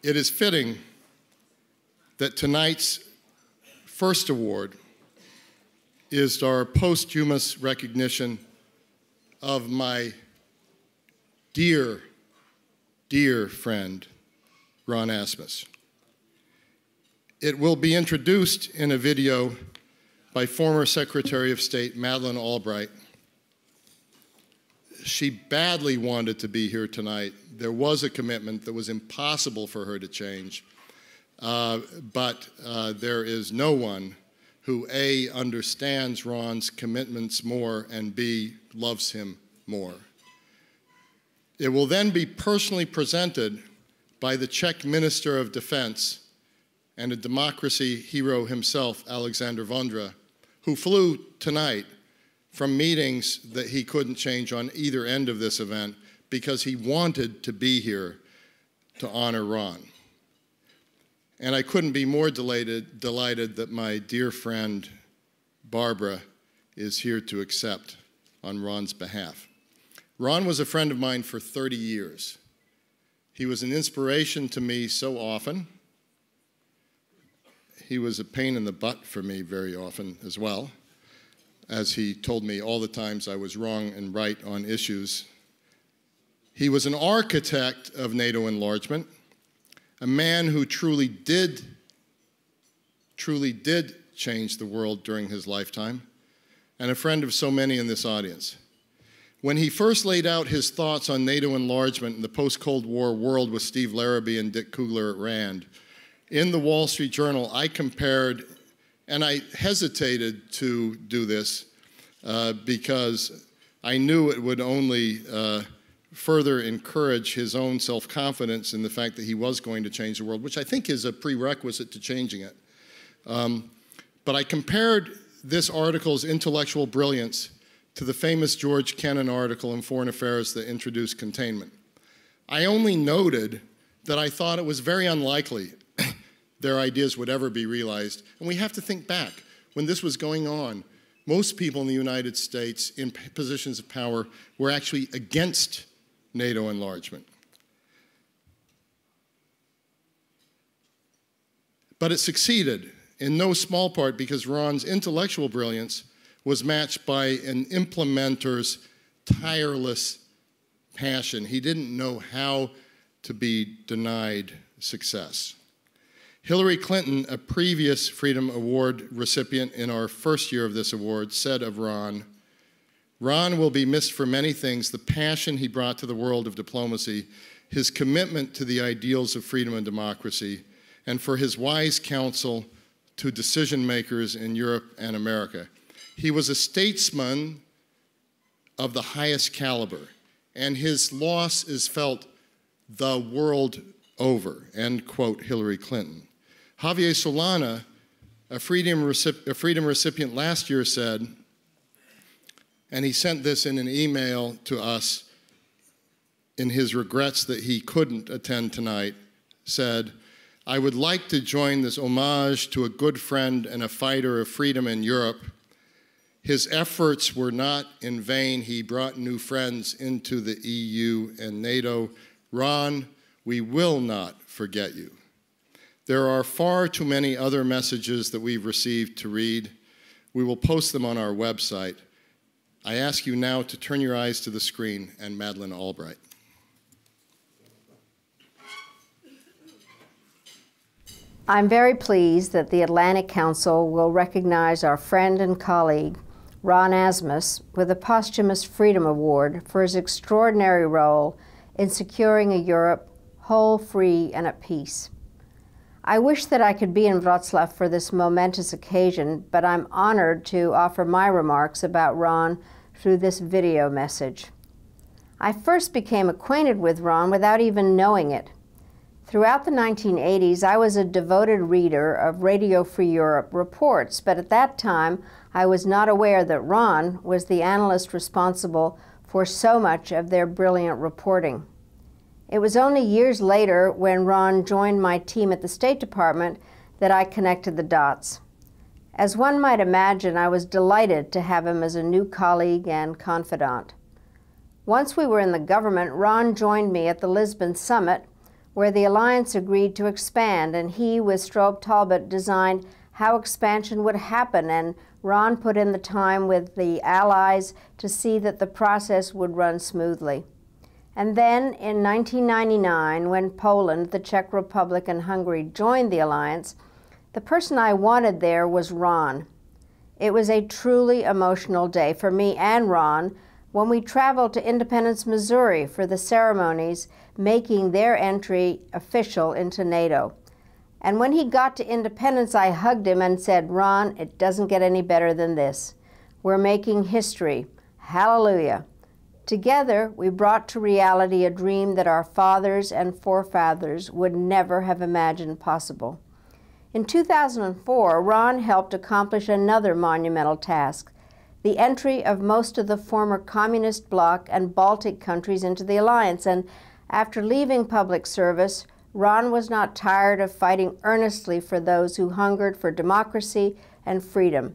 It is fitting that tonight's first award is our posthumous recognition of my dear, dear friend, Ron Asmus. It will be introduced in a video by former Secretary of State Madeleine Albright. She badly wanted to be here tonight. There was a commitment that was impossible for her to change, but there is no one who A, understands Ron's commitments more, and B, loves him more. It will then be personally presented by the Czech Minister of Defense and a democracy hero himself, Alexander Vondra, who flew tonight from meetings that he couldn't change on either end of this event because he wanted to be here to honor Ron. And I couldn't be more delighted that my dear friend, Barbara, is here to accept on Ron's behalf. Ron was a friend of mine for 30 years. He was an inspiration to me so often. He was a pain in the butt for me very often as well, as he told me all the times I was wrong and right on issues. He was an architect of NATO enlargement, a man who truly did change the world during his lifetime, and a friend of so many in this audience. When he first laid out his thoughts on NATO enlargement in the post-Cold War world with Steve Larrabee and Dick Kugler at RAND, in the Wall Street Journal, I compared, and I hesitated to do this because I knew it would only further encourage his own self-confidence in the fact that he was going to change the world, which I think is a prerequisite to changing it. But I compared this article's intellectual brilliance to the famous George Kennan article in Foreign Affairs that introduced containment. I only noted that I thought it was very unlikely their ideas would ever be realized. And we have to think back. When this was going on, most people in the United States in positions of power were actually against NATO enlargement. But it succeeded in no small part because Ron's intellectual brilliance was matched by an implementer's tireless passion. He didn't know how to be denied success. Hillary Clinton, a previous Freedom Award recipient in our first year of this award, said of Ron, "Ron will be missed for many things, the passion he brought to the world of diplomacy, his commitment to the ideals of freedom and democracy, and for his wise counsel to decision makers in Europe and America. He was a statesman of the highest caliber, and his loss is felt the world over," end quote, Hillary Clinton. Javier Solana, a freedom recipient last year, said, and he sent this in an email to us in his regrets that he couldn't attend tonight, said, "I would like to join this homage to a good friend and a fighter of freedom in Europe. His efforts were not in vain. He brought new friends into the EU and NATO. Ron, we will not forget you." There are far too many other messages that we've received to read. We will post them on our website. I ask you now to turn your eyes to the screen and Madeleine Albright. I'm very pleased that the Atlantic Council will recognize our friend and colleague, Ron Asmus, with a posthumous Freedom Award for his extraordinary role in securing a Europe whole, free, and at peace. I wish that I could be in Wroclaw for this momentous occasion, but I'm honored to offer my remarks about Ron through this video message. I first became acquainted with Ron without even knowing it. Throughout the 1980s, I was a devoted reader of Radio Free Europe reports, but at that time, I was not aware that Ron was the analyst responsible for so much of their brilliant reporting. It was only years later, when Ron joined my team at the State Department, that I connected the dots. As one might imagine, I was delighted to have him as a new colleague and confidant. Once we were in the government, Ron joined me at the Lisbon Summit, where the alliance agreed to expand, and he, with Strobe Talbot, designed how expansion would happen, and Ron put in the time with the Allies to see that the process would run smoothly. And then, in 1999, when Poland, the Czech Republic, and Hungary joined the alliance, the person I wanted there was Ron. It was a truly emotional day for me and Ron when we traveled to Independence, Missouri for the ceremonies making their entry official into NATO. And when he got to Independence, I hugged him and said, "Ron, it doesn't get any better than this. We're making history. Hallelujah." Together, we brought to reality a dream that our fathers and forefathers would never have imagined possible. In 2004, Ron helped accomplish another monumental task, the entry of most of the former communist bloc and Baltic countries into the alliance. And after leaving public service, Ron was not tired of fighting earnestly for those who hungered for democracy and freedom.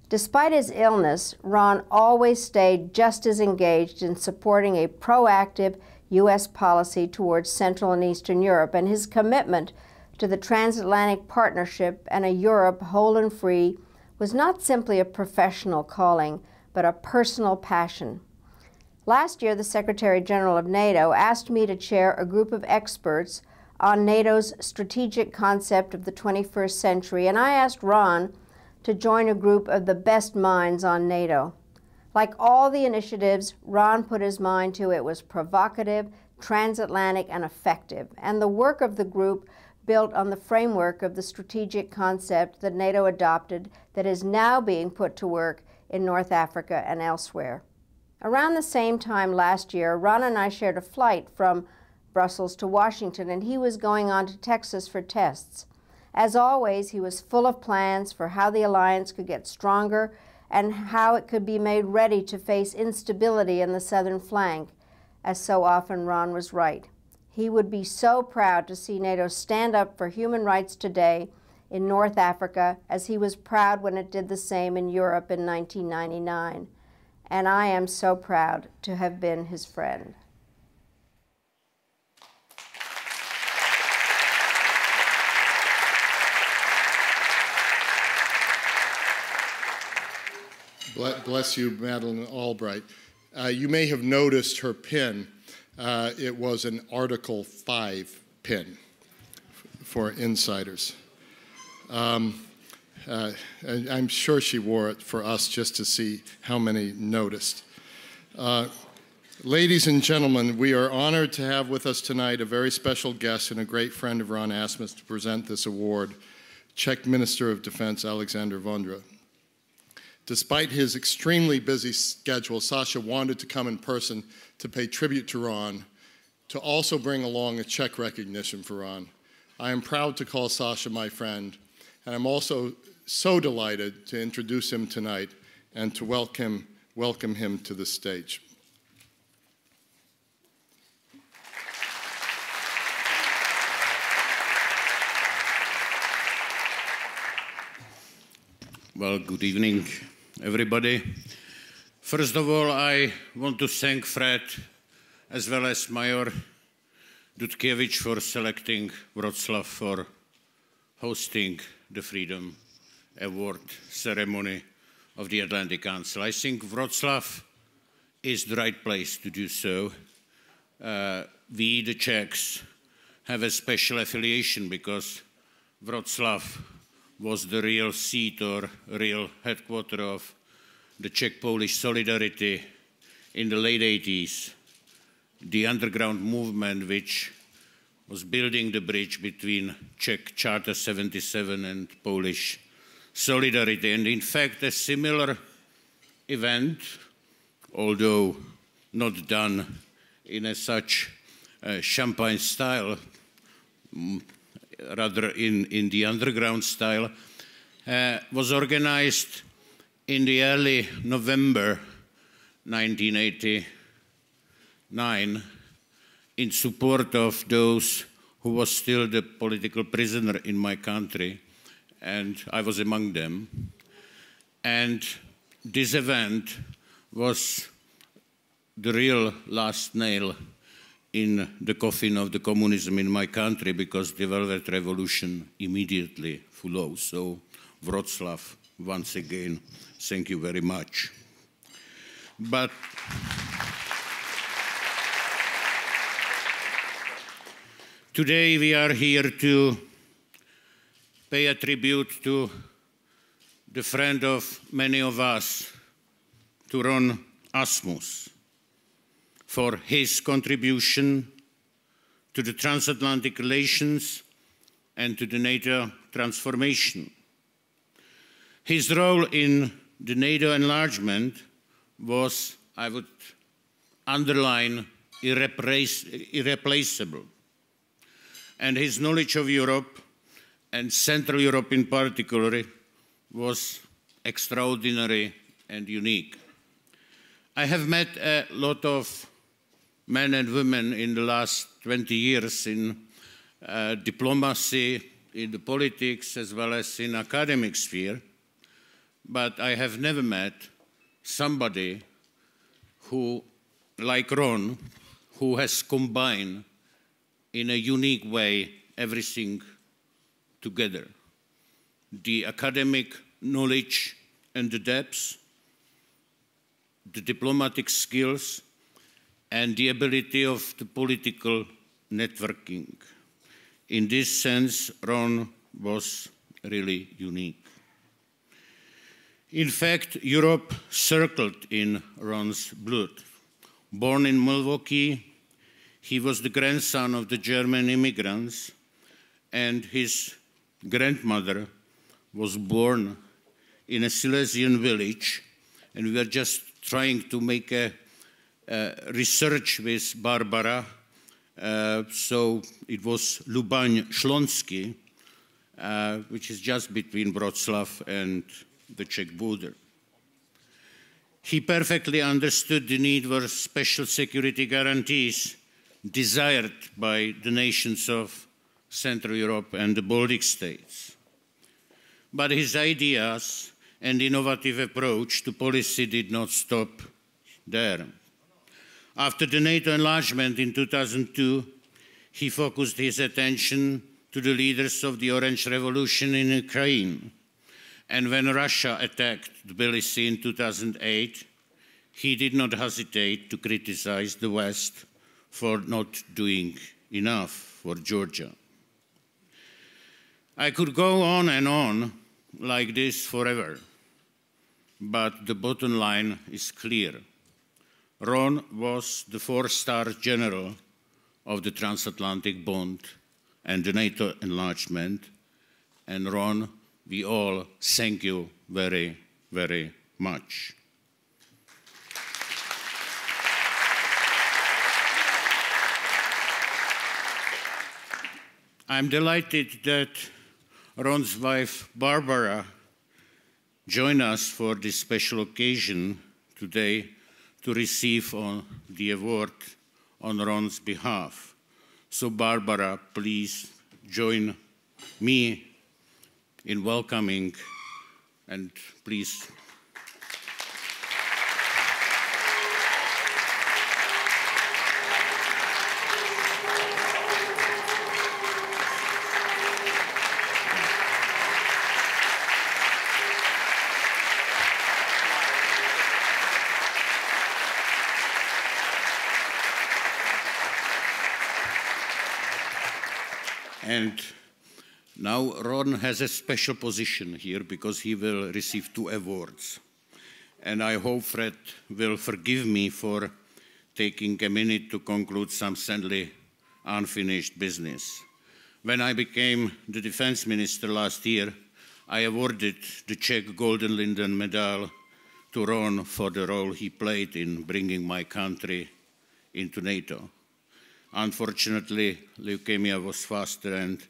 Despite his illness, Ron always stayed just as engaged in supporting a proactive U.S. policy towards Central and Eastern Europe, and his commitment to the transatlantic partnership and a Europe whole and free was not simply a professional calling, but a personal passion. Last year, the Secretary General of NATO asked me to chair a group of experts on NATO's strategic concept of the 21st century, and I asked Ron to join a group of the best minds on NATO. Like all the initiatives Ron put his mind to, it was provocative, transatlantic, and effective. And the work of the group built on the framework of the strategic concept that NATO adopted that is now being put to work in North Africa and elsewhere. Around the same time last year, Ron and I shared a flight from Brussels to Washington, and he was going on to Texas for tests. As always, he was full of plans for how the alliance could get stronger and how it could be made ready to face instability in the southern flank. As so often, Ron was right. He would be so proud to see NATO stand up for human rights today in North Africa, as he was proud when it did the same in Europe in 1999. And I am so proud to have been his friend. Bless you, Madeleine Albright. You may have noticed her pin. It was an Article 5 pin for insiders. I'm sure she wore it for us just to see how many noticed. Ladies and gentlemen, we are honored to have with us tonight a very special guest and a great friend of Ron Asmus to present this award, Czech Minister of Defense Alexander Vondra. Despite his extremely busy schedule, Sasha wanted to come in person to pay tribute to Ron, to also bring along a Czech recognition for Ron. I am proud to call Sasha my friend, and I'm also so delighted to introduce him tonight and to welcome him to the stage. Well, good evening, everybody. First of all, I want to thank Fred, as well as Mayor Dudkiewicz, for selecting Wroclaw for hosting the Freedom Award ceremony of the Atlantic Council. I think Wroclaw is the right place to do so. We, the Czechs, have a special affiliation because Wroclaw was the real seat or real headquarter of the Czech-Polish solidarity in the late 80s, the underground movement which was building the bridge between Czech Charter 77 and Polish solidarity. And in fact, a similar event, although not done in a such champagne style, rather in the underground style, was organized in the early November 1989 in support of those who was still the political prisoner in my country, and I was among them. And this event was the real last nail in the coffin of the communism in my country, because the Velvet Revolution immediately follows. So, Wroclaw, once again, thank you very much. But today we are here to pay a tribute to the friend of many of us, to Ron Asmus, for his contribution to the transatlantic relations and to the NATO transformation. His role in the NATO enlargement was, I would underline, irreplaceable. And his knowledge of Europe, and Central Europe in particular, was extraordinary and unique. I have met a lot of men and women in the last 20 years in diplomacy, in the politics, as well as in academic sphere, but I have never met somebody who, like Ron, who has combined in a unique way everything together. The academic knowledge and the depths, the diplomatic skills, and the ability of the political networking. In this sense, Ron was really unique. In fact, Europe circled in Ron's blood. Born in Milwaukee, he was the grandson of the German immigrants, and his grandmother was born in a Silesian village, and we were just trying to make a research with Barbara. So it was Lubań Śląski, which is just between Wroclaw and the Czech border. He perfectly understood the need for special security guarantees desired by the nations of Central Europe and the Baltic states. But his ideas and innovative approach to policy did not stop there. After the NATO enlargement in 2002, he focused his attention to the leaders of the Orange Revolution in Ukraine. And when Russia attacked Tbilisi in 2008, he did not hesitate to criticize the West for not doing enough for Georgia. I could go on and on like this forever, but the bottom line is clear. Ron was the four-star general of the transatlantic bond and the NATO enlargement, and Ron, we all thank you very, very much. I'm delighted that Ron's wife, Barbara, joined us for this special occasion today to receive the award on Ron's behalf. So Barbara, please join me in welcoming, and please. And now Ron has a special position here because he will receive 2 awards. And I hope Fred will forgive me for taking a minute to conclude some sadly unfinished business. When I became the defense minister last year, I awarded the Czech Golden Linden Medal to Ron for the role he played in bringing my country into NATO. Unfortunately, leukemia was faster, and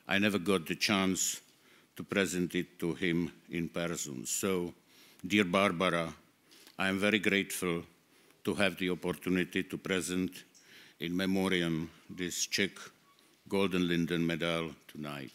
I never got the chance to present it to him in person. So, dear Barbara, I am very grateful to have the opportunity to present in memoriam this Czech Golden Linden Medal tonight.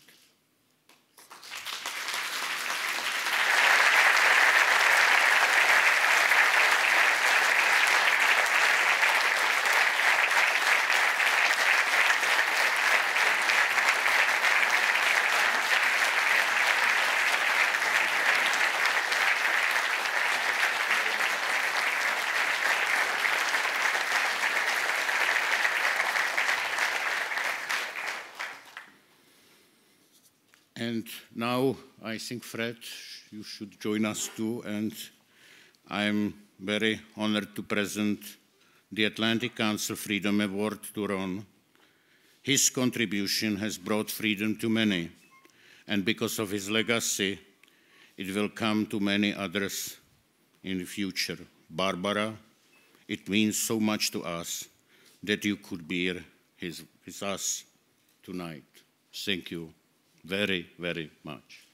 And now I think, Fred, you should join us too, and I'm very honored to present the Atlantic Council Freedom Award to Ron. His contribution has brought freedom to many, and because of his legacy, it will come to many others in the future. Barbara, it means so much to us that you could be here with us tonight. Thank you very, very much.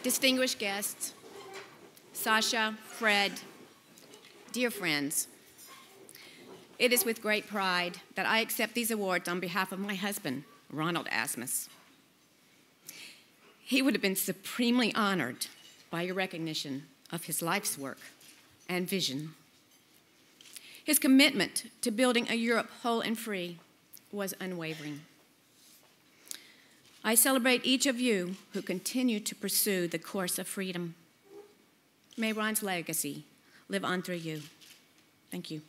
Distinguished guests, Sasha, Fred, dear friends, it is with great pride that I accept these awards on behalf of my husband, Ronald Asmus. He would have been supremely honored by your recognition of his life's work and vision. His commitment to building a Europe whole and free was unwavering. I celebrate each of you who continue to pursue the course of freedom. May Ron's legacy live on through you. Thank you.